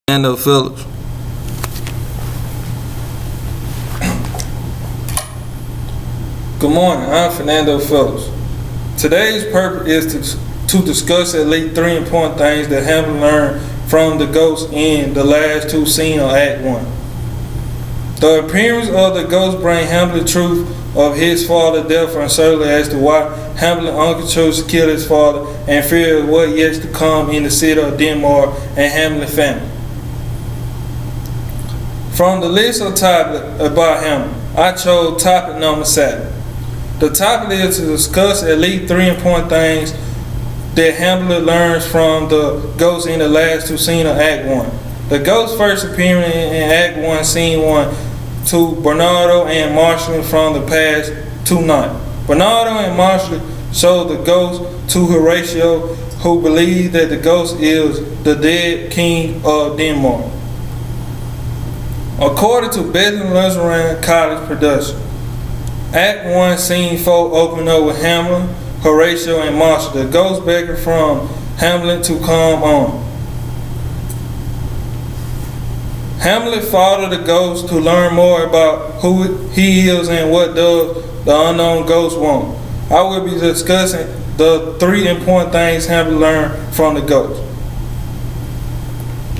Fernando Phillips. Good morning, I'm Fernando Phillips. Today's purpose is to discuss at least 3 important things that Hamlet learned from the ghost in the last 2 scenes of Act 1. The appearance of the ghost bring Hamlet the truth of his father's death, uncertainty as to why Hamlet's uncle chose to kill his father, and fear of what yet to come in the city of Denmark and Hamlet's family. From the list of topics about Hamlet, I chose topic number 7. The topic is to discuss at least 3 important things that Hamlet learns from the ghost in the last 2 scenes of Act 1. The ghost first appearing in Act 1, Scene 1, to Bernardo and Marshall from the past 2 nights. Bernardo and Marshall show the ghost to Horatio, who believes that the ghost is the dead king of Denmark. According to Bethlehem Lutheran College production, Act 1, Scene 4 open up with Hamlet, Horatio, and Marshall. The ghost beckons from Hamlet to come on. Hamlet followed the ghost to learn more about who he is and what does the unknown ghost want. I will be discussing the 3 important things Hamlet learned from the ghost.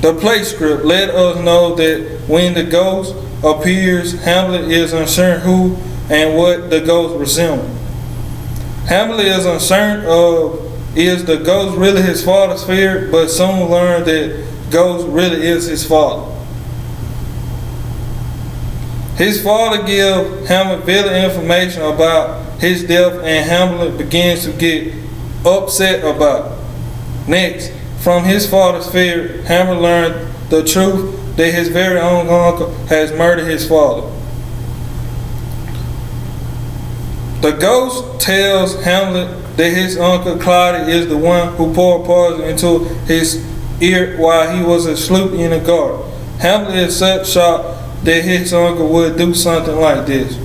The play script let us know that when the ghost appears, Hamlet is uncertain who and what the ghost resembles. Hamlet is uncertain of is the ghost really his father's spirit, but soon learn that ghost really is his father. His father gives Hamlet vivid information about his death, and Hamlet begins to get upset about it. Next, from his father's spirit, Hamlet learned the truth that his very own uncle has murdered his father. The ghost tells Hamlet that his uncle Claudia is the one who poured poison into his ear while he was asleep in the garden. Hamlet is such shocked that his uncle would do something like this.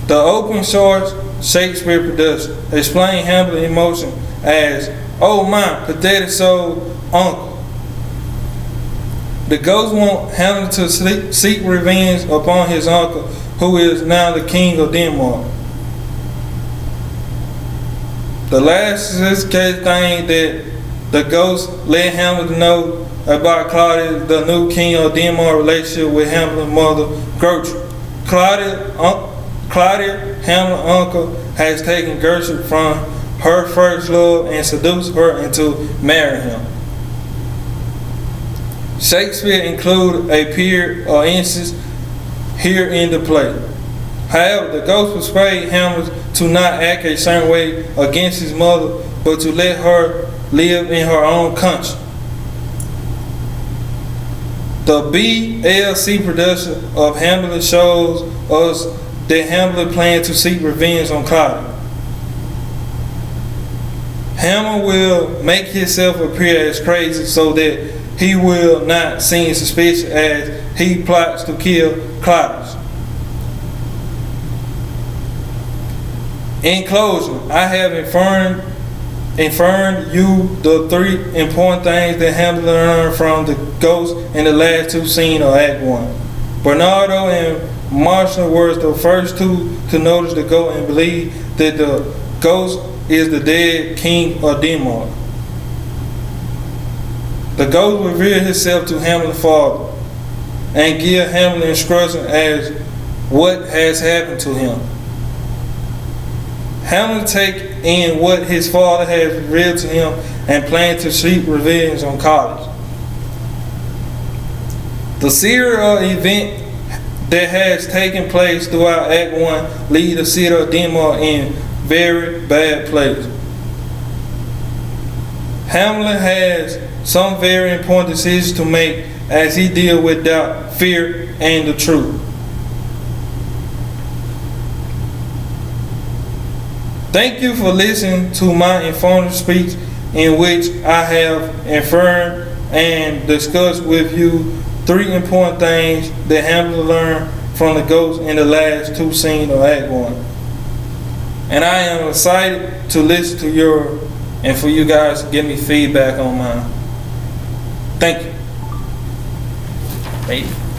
The open source Shakespeare production explain Hamlet's emotion as, "Oh my pathetic soul uncle." The ghost wants Hamlet to seek revenge upon his uncle, who is now the king of Denmark. The last thing that the ghost let Hamlet know about Claudia, the new king of Denmark, relationship with Hamlet's mother, Gertrude. Claudia, Hamlet's uncle, has taken Gertrude from her first love and seduced her into marrying him. Shakespeare included a period of instance here in the play. However, the ghost persuaded Hamlet to not act a certain way against his mother, but to let her live in her own country. The BLC production of Hamlet shows us that Hamlet planned to seek revenge on Claudia. Hamlet will make himself appear as crazy so that he will not seem suspicious as he plots to kill Claudius. In closing, I have informed you the 3 important things that Hamlet learned from the ghost in the last 2 scenes of Act 1. Bernardo and Marshall were the first 2 to notice the ghost and believe that the ghost is the dead king of Denmark. The ghost revealed himself to Hamlet's father and give Hamlet instruction as what has happened to him. Hamlet take in what his father has revealed to him and plan to seek revenge on Claudius. The series of events that has taken place throughout Act 1 lead the city of Denmark in very bad place. Hamlet has some very important decisions to make as he deals with doubt, fear, and the truth. Thank you for listening to my informative speech in which I have affirmed and discussed with you 3 important things that Hamlet learned from the ghost in the last 2 scenes of Act 1. And I am excited to listen to and for you guys to give me feedback on mine. Thank you. Eight.